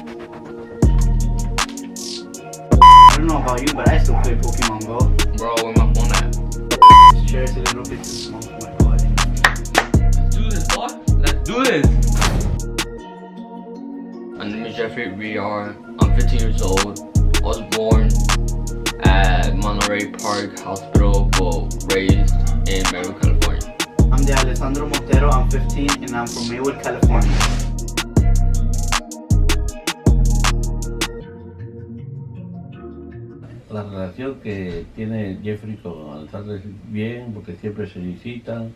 I don't know about you, but I still play Pokemon Go. Bro, where my phone at? This chair is a little bit too small for my body. Let's do this, boy. Let's do this. My name is Jeffrey VR. I'm 15 years old. I was born at Monterey Park Hospital, but raised in Maywood, California. I'm de Alessandro Montero. I'm 15 and I'm from Maywood, California. La relación que tiene Jeffrey con Alessandro es bien porque siempre se visitan,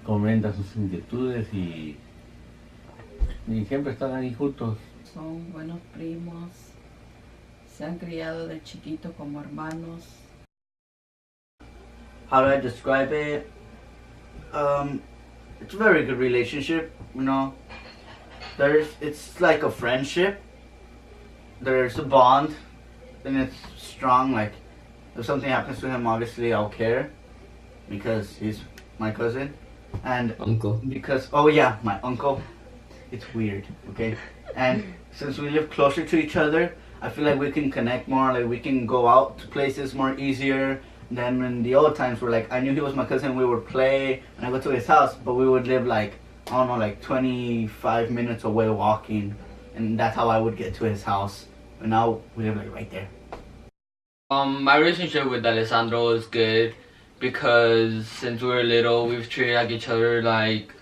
comentan sus inquietudes y siempre están ahí juntos. Son buenos primos, se han criado de chiquito como hermanos. How do I describe it? It's a very good relationship, you know. It's like a friendship. There's a bond, and it's strong. Like, if something happens to him, obviously I'll care because he's my cousin, and Uncle. because oh yeah, my uncle. It's weird, okay. And since we live closer to each other, I feel like we can connect more. Like we can go out to places more easier than in the old times where like I knew he was my cousin, we would play and I go to his house, but we would live like, I don't know, like 25 minutes away walking, and that's how I would get to his house. And now we live like right there. My relationship with Alessandro is good because since we were little, we've treated like each other like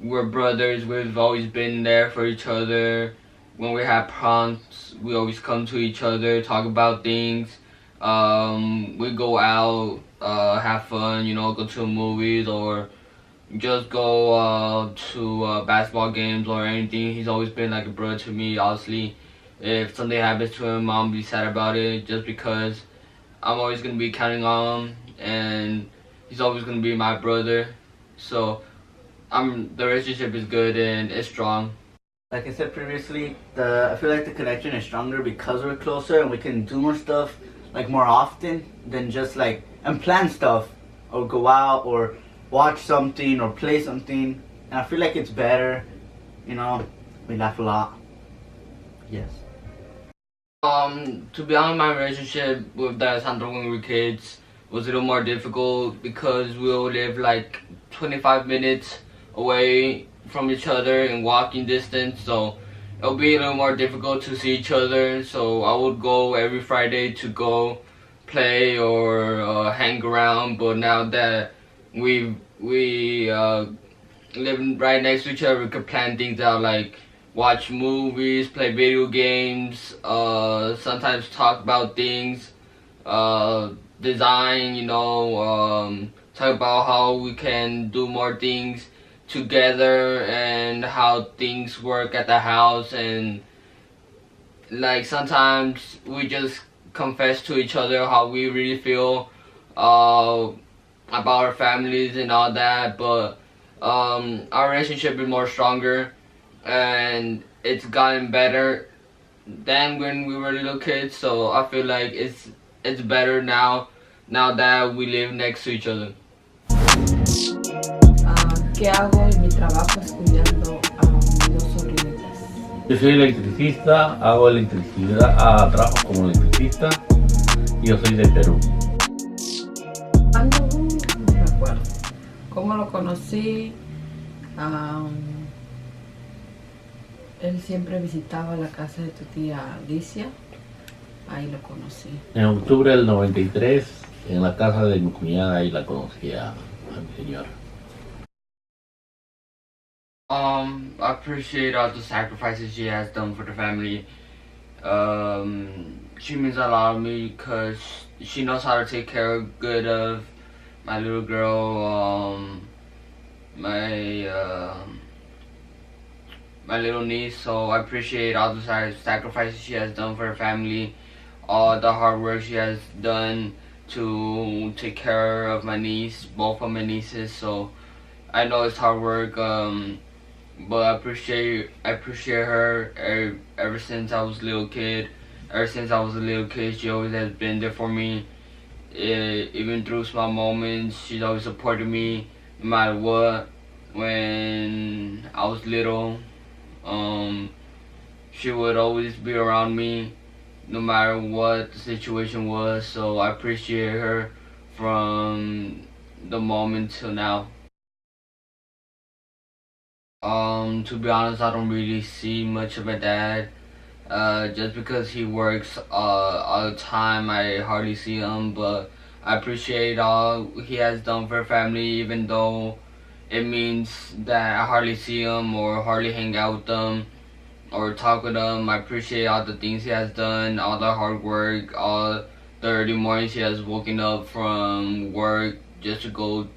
we're brothers. We've always been there for each other. When we have problems, we always come to each other, talk about things. We go out, have fun, you know, go to movies or just go to basketball games or anything. He's always been like a brother to me. Obviously, if something happens to him, I'll be sad about it just because I'm always going to be counting on him and he's always going to be my brother. So the relationship is good and it's strong. Like I said previously, I feel like the connection is stronger because we're closer and we can do more stuff like more often than just like and plan stuff or go out or watch something or play something. And I feel like it's better, you know. We laugh a lot. Yes. To be honest, my relationship with Alessandro when we were kids was a little more difficult because we all live like 25 minutes away from each other in walking distance, so it'll be a little more difficult to see each other. So I would go every Friday to go play or hang around, but now that we live right next to each other, we could plan things out like watch movies, play video games, sometimes talk about things, design, you know, talk about how we can do more things together and how things work at the house. And like sometimes we just confess to each other how we really feel about our families and all that, but our relationship is more stronger and it's gotten better than when we were little kids. So I feel like it's better now that we live next to each other. ¿Qué hago? Y mi trabajo es cuidando a mis dos sobrinitas. Yo soy electricista, hago electricidad, trabajo como electricista y yo soy de Perú. No me acuerdo. ¿Cómo lo conocí? Él siempre visitaba la casa de tu tía Alicia. Ahí lo conocí. En octubre del 93, en la casa de mi cuñada, ahí la conocí a mi señora. I appreciate all the sacrifices she has done for the family. She means a lot to me because she knows how to take care good of my little girl, my little niece. So I appreciate all the sacrifices she has done for her family, all the hard work she has done to take care of my niece, both of my nieces. So I know it's hard work, but I appreciate her ever since I was a little kid. Ever since I was a little kid, she always has been there for me. Even through small moments, she's always supported me no matter what. When I was little, she would always be around me no matter what the situation was. So I appreciate her from the moment till now. To be honest, I don't really see much of my dad. Just because he works all the time, I hardly see him. But I appreciate all he has done for family, even though it means that I hardly see him or hardly hang out with them or talk with him. I appreciate all the things he has done, all the hard work, all the early mornings he has woken up from work just to go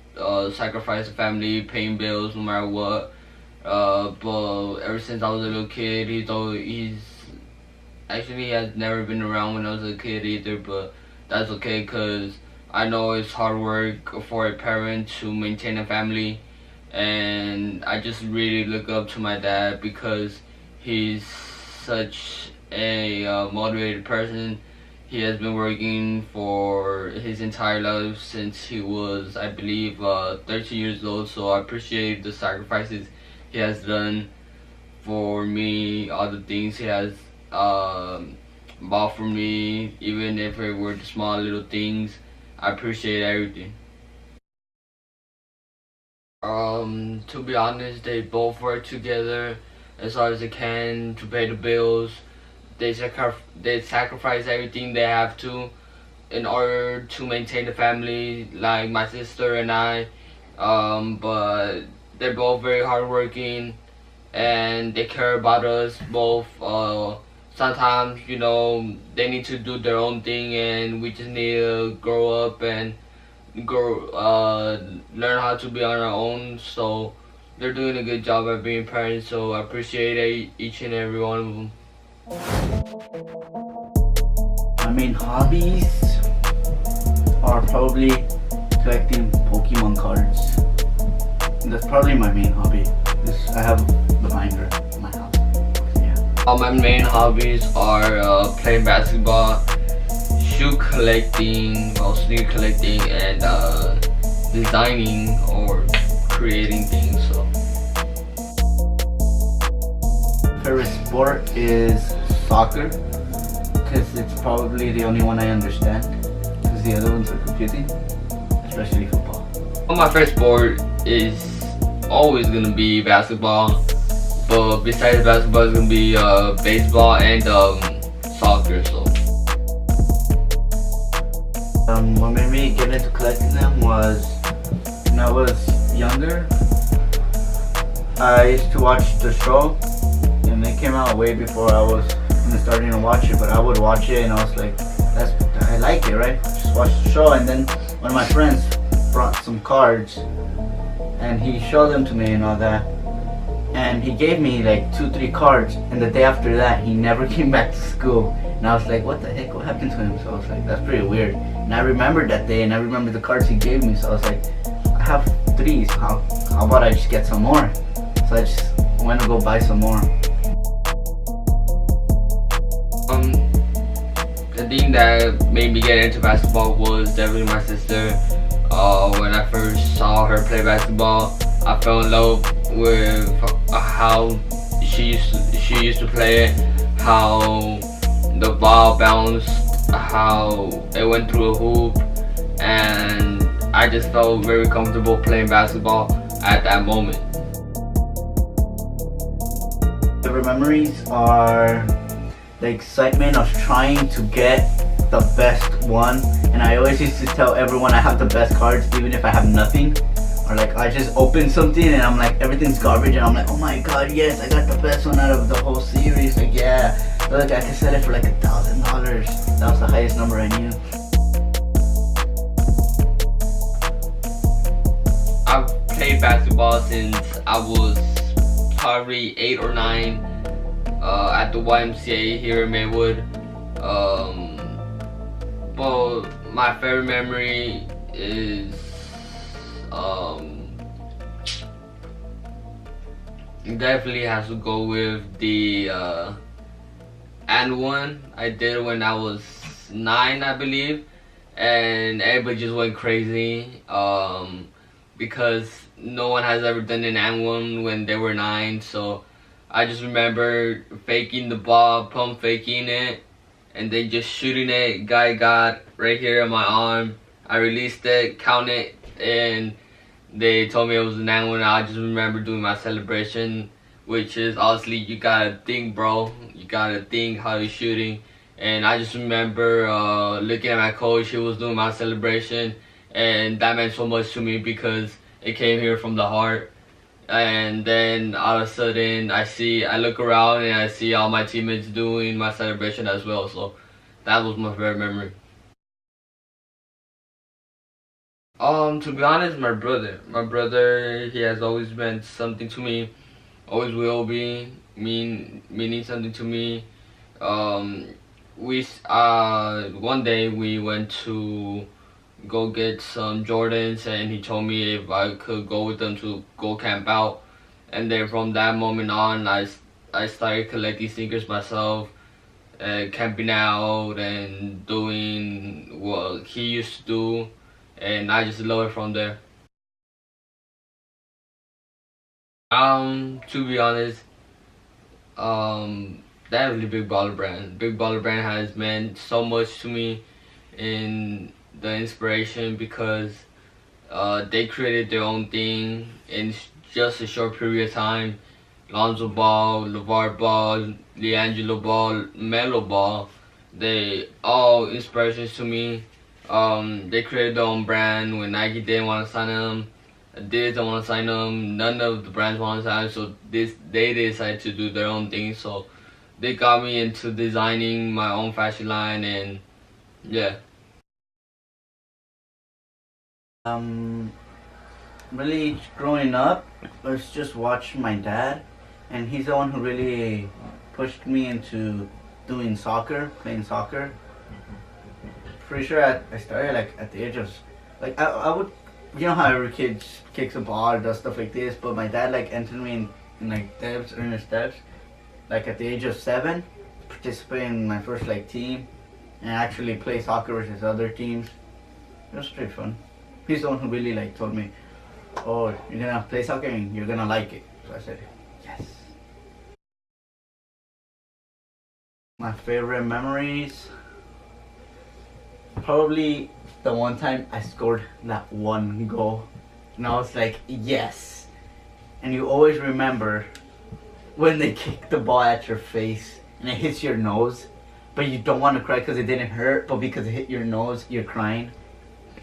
sacrifice the family, paying bills, no matter what. But ever since I was a little kid, he's actually he has never been around when I was a kid either. But that's okay, cause I know it's hard work for a parent to maintain a family, and I just really look up to my dad because he's such a motivated person. He has been working for his entire life since he was, I believe, 13 years old. So I appreciate the sacrifices he has done for me, all the things he has bought for me, even if it were the small little things. I appreciate everything. To be honest, they both work together as hard as they can to pay the bills. They sacrifice everything they have to in order to maintain the family, like my sister and I. But they're both very hardworking and they care about us both. Sometimes, you know, they need to do their own thing and we just need to grow up and learn how to be on our own. So they're doing a good job at being parents, so I appreciate each and every one of them. My main hobbies are probably collecting Pokemon cards. That's probably my main hobby. I have the binder in my house. Yeah. My main hobbies are playing basketball, shoe collecting, sneaker collecting, and designing or creating things. So favorite sport is soccer, because it's probably the only one I understand, because the other ones are confusing, especially football. Well, my favorite sport is always gonna be basketball, but besides basketball, it's gonna be baseball and soccer. So what made me get into collecting them was when I was younger. I used to watch the show, and it came out way before I was starting to watch it. But I would watch it, and I was like, I like it, right? Just watch the show. And then one of my friends brought some cards, and he showed them to me and all that. And he gave me like 2-3 cards, and the day after that, he never came back to school. And I was like, what the heck? What happened to him? So I was like, that's pretty weird. And I remembered that day, and I remember the cards he gave me. So I was like, I have 3s. How about I just get some more? So I just went to go buy some more. The thing that made me get into basketball was definitely my sister. When I first saw her play basketball, I fell in love with how she used to play it, how the ball bounced, how it went through a hoop, and I just felt very comfortable playing basketball at that moment. Favorite memories are the excitement of trying to get the best one, and I always used to tell everyone I have the best cards even if I have nothing, or like I just open something and I'm like everything's garbage and I'm like, oh my god, yes, I got the best one out of the whole series. Like, yeah, look, I could sell it for like $1,000. That was the highest number I knew. I've played basketball since I was probably 8 or 9 at the YMCA here in Maywood. But my favorite memory is definitely has to go with the and one I did when I was 9, I believe, and everybody just went crazy because no one has ever done an and one when they were 9. So I just remember faking the ball, pump faking it, and then just shooting it. Guy got right here on my arm. I released it, count it, and they told me it was an and one. I just remember doing my celebration, which is obviously you gotta think, bro. You gotta think how you're shooting. And I just remember looking at my coach. He was doing my celebration, and that meant so much to me because it came here from the heart. And then all of a sudden I look around and I see all my teammates doing my celebration as well. So that was my favorite memory. To be honest, my brother, he has always meant something to me, always will be meaning something to me. One day we went to go get some Jordans, and he told me if I could go with them to go camp out. And then from that moment on, I started collecting sneakers myself, camping out and doing what he used to do, and I just love it from there. To be honest, definitely Big Baller Brand. Big Baller Brand has meant so much to me in the inspiration because they created their own thing in just a short period of time. Lonzo Ball, LeVar Ball, LiAngelo Ball, Melo Ball, they all inspirations to me. They created their own brand when Nike didn't want to sign them. Adidas don't want to sign them. None of the brands want to sign them, so they decided to do their own thing. So they got me into designing my own fashion line, and yeah. Really growing up, I was just watching my dad, and he's the one who really pushed me into doing soccer, playing soccer. Pretty sure I started like at the age of, like I would, you know how every kid kicks a ball or does stuff like this, but my dad like entered me in like steps, earner steps, like at the age of 7, participate in my first like team, and actually play soccer versus other teams. It was pretty fun. He's the one who really like told me, oh, you're gonna play soccer and you're gonna like it. So I said, yes. My favorite memories, probably the one time I scored that one goal, and I was like, yes. And you always remember when they kick the ball at your face and it hits your nose, but you don't want to cry because it didn't hurt, but because it hit your nose, you're crying.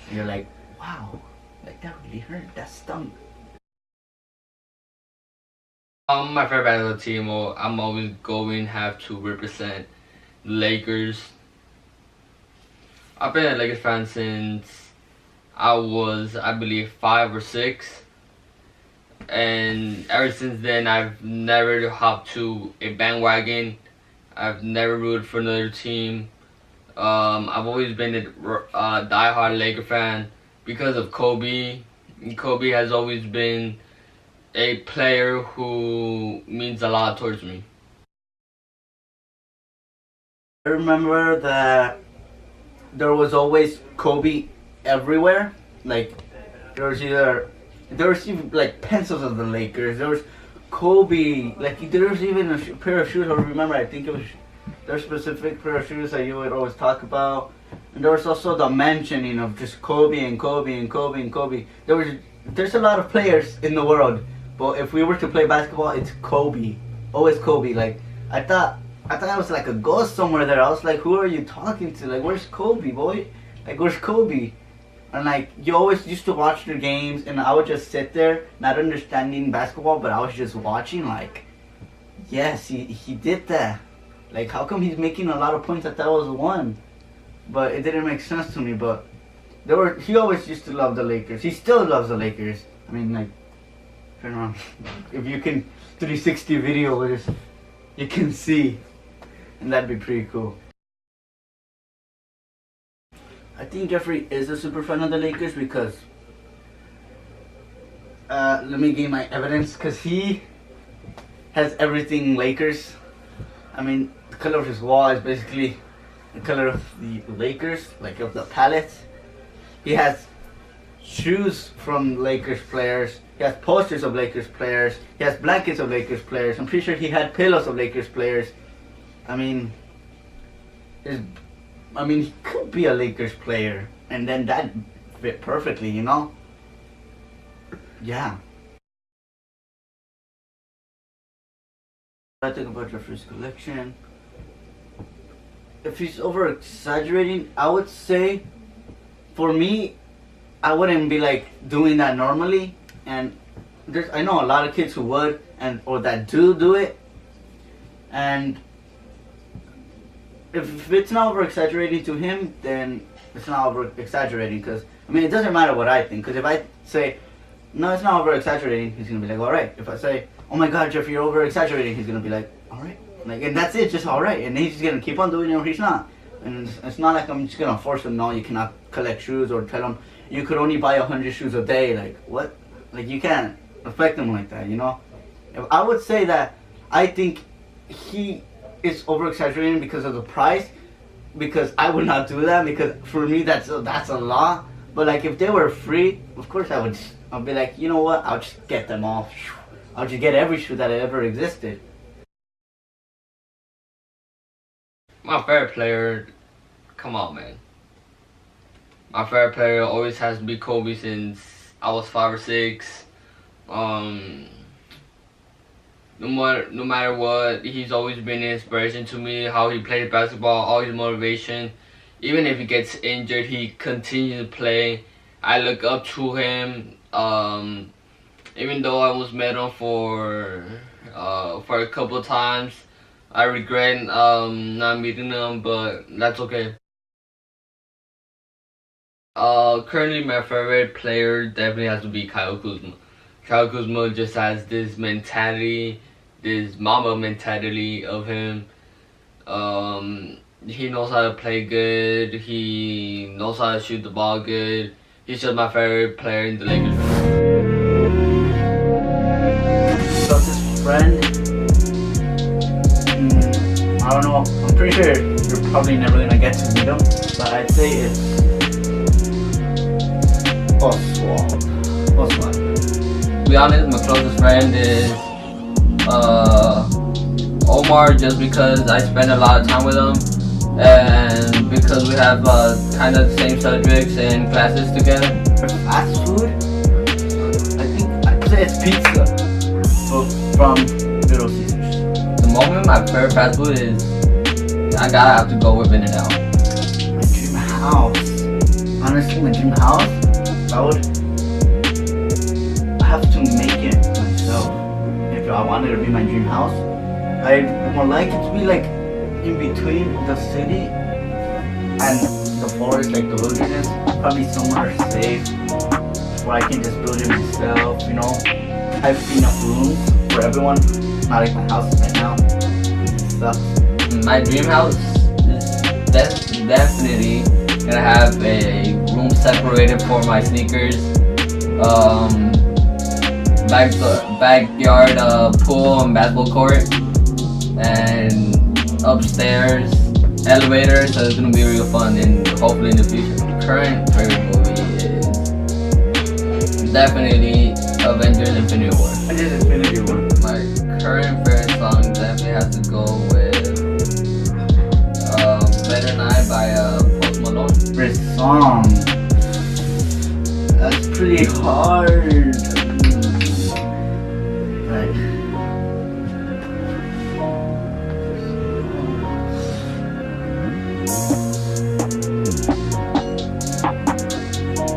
And you're like, wow, like that really hurt, that stung. My favorite basketball team, or I'm always going have to represent the Lakers. I've been a Lakers fan since I was, I believe, 5 or 6. And ever since then, I've never hopped to a bandwagon. I've never rooted for another team. I've always been a die-hard Laker fan because of Kobe. Kobe has always been a player who means a lot towards me. I remember that there was always Kobe everywhere. Like there was even like pencils of the Lakers. There was Kobe. Like there was even a pair of shoes. I remember. I think it was their specific pair of shoes that you would always talk about. And there was also the mentioning of just Kobe and Kobe and Kobe and Kobe. There's a lot of players in the world, but if we were to play basketball, it's Kobe. Always Kobe. Like I thought I was like a ghost somewhere there. I was like, who are you talking to? Like, where's Kobe, boy? Like, where's Kobe? And like, you always used to watch their games, and I would just sit there, not understanding basketball, but I was just watching. Like, yes, he did that. Like, how come he's making a lot of points? I thought it was one, but it didn't make sense to me. But he always used to love the Lakers. He still loves the Lakers. I mean, like, turn around. If you can 360 video with this, you can see. And that'd be pretty cool. I think Jeffrey is a super fan of the Lakers because let me give my evidence, because he has everything Lakers. I mean, the color of his wall is basically the color of the Lakers, like of the palette. He has shoes from Lakers players. He has posters of Lakers players. He has blankets of Lakers players. I'm pretty sure he had pillows of Lakers players. I mean, he could be a Lakers player, and then that fit perfectly, you know? Yeah. I think about Jeffrey's collection. If he's over exaggerating, I would say, for me, I wouldn't be like doing that normally. And I know a lot of kids who would, or that do it. And if it's not over exaggerating to him, then it's not over exaggerating. Because I mean, it doesn't matter what I think. Because if I say no, it's not over exaggerating, he's gonna be like, all right. If I say, oh my God, Jeff, you're over exaggerating, he's gonna be like, all right. Like, and that's it, just all right. And he's just gonna keep on doing it, or he's not. And it's not like I'm just gonna force him. No, you cannot collect shoes, or tell him you could only buy 100 shoes a day. Like what? Like you can't affect him like that, you know. I would say that I think he is over exaggerating because of the price. Because I would not do that. Because for me, that's a lot. But like if they were free, of course I'll be like, you know what? I'll just get them all. I'll just get every shoe that ever existed. My favorite player, come on, man. My favorite player always has to be Kobe since I was 5 or 6. No matter what, he's always been an inspiration to me. How he played basketball, always motivation. Even if he gets injured, he continues to play. I look up to him. Even though I was met him for a couple of times, I regret not meeting him, but that's okay. Currently my favorite player definitely has to be Kyle Kuzma. Kyle Kuzma just has this mentality, this Mamba mentality of him. He knows how to play good. He knows how to shoot the ball good. He's just my favorite player in the Lakers. Closest friend? I don't know. I'm pretty sure you're probably never gonna get to meet him, but I'd say it's Oswald. To be honest, my closest friend is Omar, just because I spend a lot of time with him and because we have kind of the same subjects and classes together. Fast food? I think I'd say it's pizza from Little Caesars. The moment my favorite fast food is, I gotta have to go with In-N-Out. My dream house. Honestly, my dream house, I have to make it myself. If I wanted it to be my dream house, I would like it to be like in between the city and the forest, like the wilderness. Probably somewhere safe where I can just build it myself, you know. Have enough rooms for everyone. Not like my house is right now. It sucks. My dream house is definitely gonna have a room separated for my sneakers, backyard pool and basketball court, and upstairs elevator, so it's gonna be real fun and hopefully in the future. Current favorite movie is definitely Avengers Infinity War. Avengers Infinity War. My current favorite song definitely has to go with Better Night by Post Malone. Favorite song? That's pretty hard.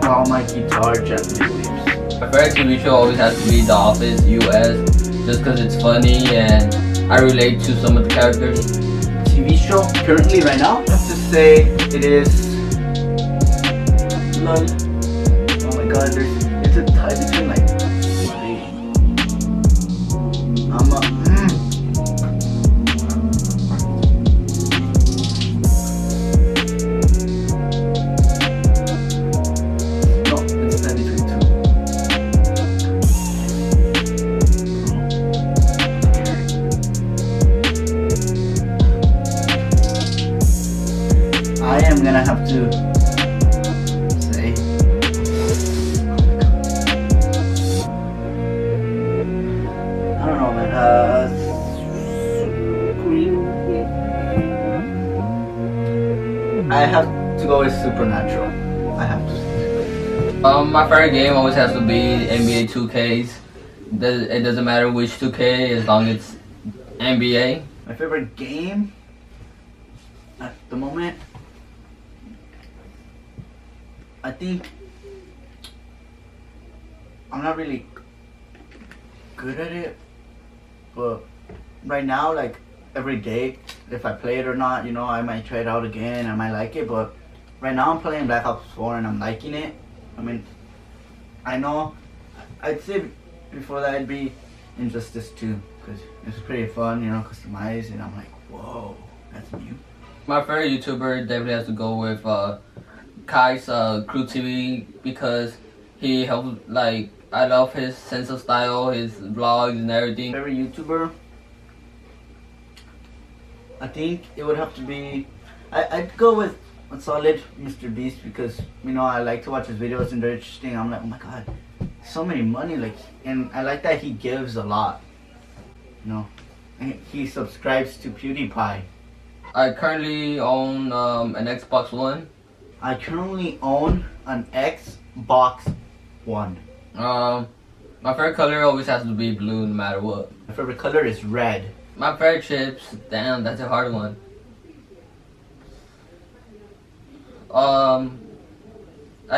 Call my guitar gently, please. My favorite TV show always has to be The Office US, just because it's funny and I relate to some of the characters. TV show currently right now, I have to say it is LOL. Oh my god, it's a tie between like three. No, it's tied between two. I am gonna have to say I have to go with Supernatural. I have to. My favorite game always has to be NBA 2Ks. It doesn't matter which 2K as long as it's NBA. My favorite game at the moment, I think I'm not really good at it, but right now, like every day, if I play it or not, you know, I might try it out again. I might like it, but right now I'm playing Black Ops 4 and I'm liking it. I mean, I know I'd say before that it'd be Injustice 2 because it's pretty fun, you know, customized, and I'm like, whoa, that's new. My favorite YouTuber definitely has to go with Kai's Crew TV because he helps, like, I love his sense of style, his vlogs and everything. Favorite YouTuber? I think it would have to be, I'd go with a solid Mr. Beast because, you know, I like to watch his videos and they're interesting. I'm like, oh my god, so many money, like, and I like that he gives a lot, you know, and he subscribes to PewDiePie. I currently own an Xbox One. I currently own an Xbox One. My favorite color always has to be blue no matter what. My favorite color is red. My favorite chips, damn, that's a hard one. I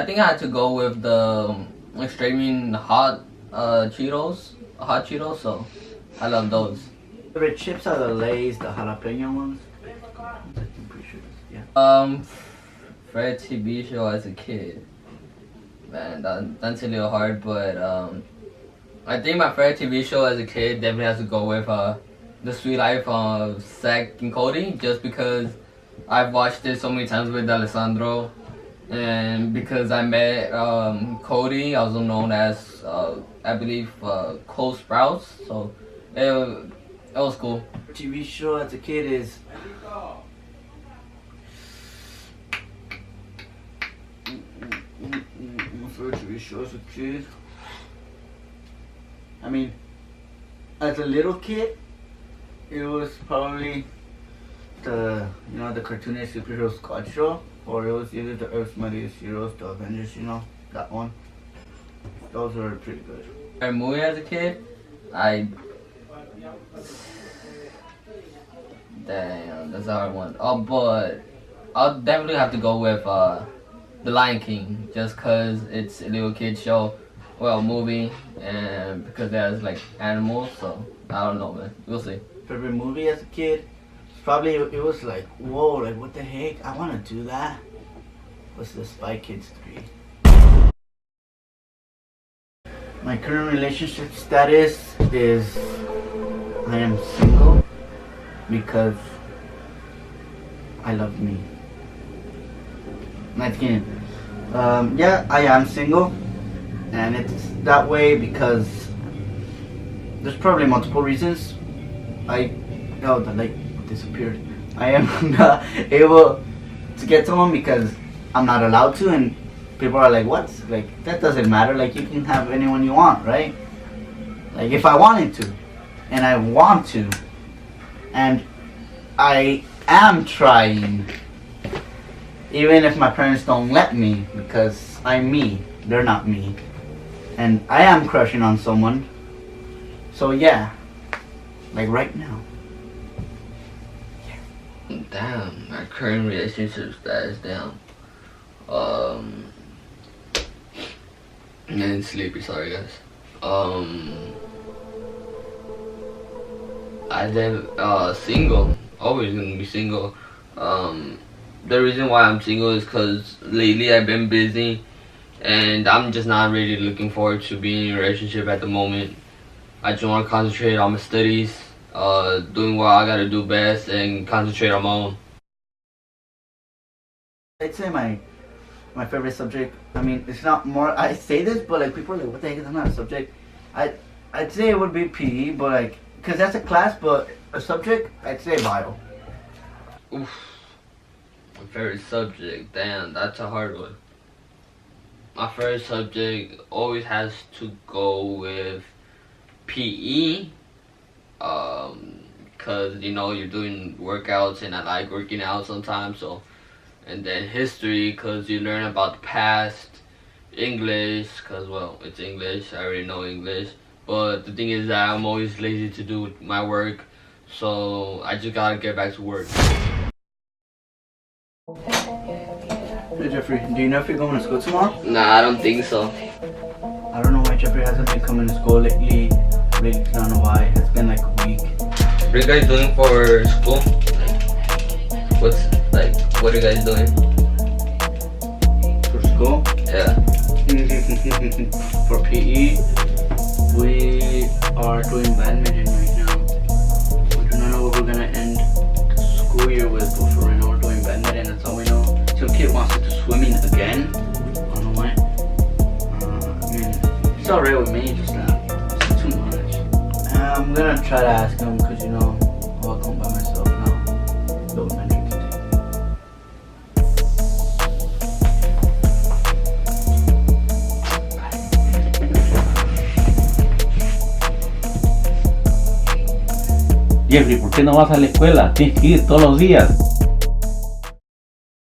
think I had to go with the extremely hot Cheetos, hot Cheetos. So I love those. Favorite chips are the Lay's, the jalapeno ones. I'm pretty sure. Yeah. Favorite TV show as a kid. Man, that's a little hard, but I think my favorite TV show as a kid definitely has to go with The Sweet Life of Zack and Cody, just because I've watched it so many times with Alessandro, and because I met Cody, also known as I believe Cole Sprouse, so it was cool. TV show as a kid is my favorite TV show as a kid. I mean, as a little kid, it was probably the cartoonish superhero squad show, or it was either the Earth's Mightiest Heroes, the Avengers, you know, that one. Those were pretty good. A movie as a kid, damn, that's a hard one. Oh, but I'll definitely have to go with The Lion King, just cause it's a little kid show, well, movie, and because there's like animals, so I don't know, man. We'll see. Favorite movie as a kid? Probably it was like, whoa, like what the heck? I want to do that. What's the Spy Kids 3? My current relationship status is I am single because I love me. Not kidding. Yeah, I am single, and it's that way because there's probably multiple reasons. The light disappeared. I am not able to get someone because I'm not allowed to, and people are like, what? Like, that doesn't matter. Like, you can have anyone you want, right? Like, if I wanted to, and I want to, and I am trying, even if my parents don't let me, because I'm me, they're not me, and I am crushing on someone. So yeah, like right now. Damn, my current relationship status down. And sleepy, sorry guys. Single. Always gonna be single. The reason why I'm single is because lately I've been busy and I'm just not really looking forward to being in a relationship at the moment. I just want to concentrate on my studies, doing what I gotta do best, and concentrate on my own. I'd say my favorite subject, I mean, it's not more, I say this, but like people are like, what the heck, that's not a subject. I'd say it would be PE, but like, cause that's a class, but a subject, I'd say bio. Oof. My favorite subject, damn, that's a hard one. My favorite subject always has to go with PE, cause you know you're doing workouts and I like working out sometimes, so and then history because you learn about the past, English because, well, it's English, I already know English, but the thing is that I'm always lazy to do my work, so I just gotta get back to work. Hey Jeffrey, do you know if you're going to school tomorrow? Nah, I don't think so. I don't know why Jeffrey hasn't been coming to school lately. Really don't know why. It's been like a week. What are you guys doing for school? What are you guys doing? For school? Yeah. For PE, we are doing badminton right now. We do not know what we're gonna end the school year with, but for right now we're doing badminton, that's all we know. Some kid wants to do swimming again. I don't know why. I mean, it's alright with me, just not. It's too much. I'm gonna try to ask him, because you know, I'll come by myself now. The elementary kid. Jeffrey, ¿por qué no vas a la escuela? Tienes que ir todos los días.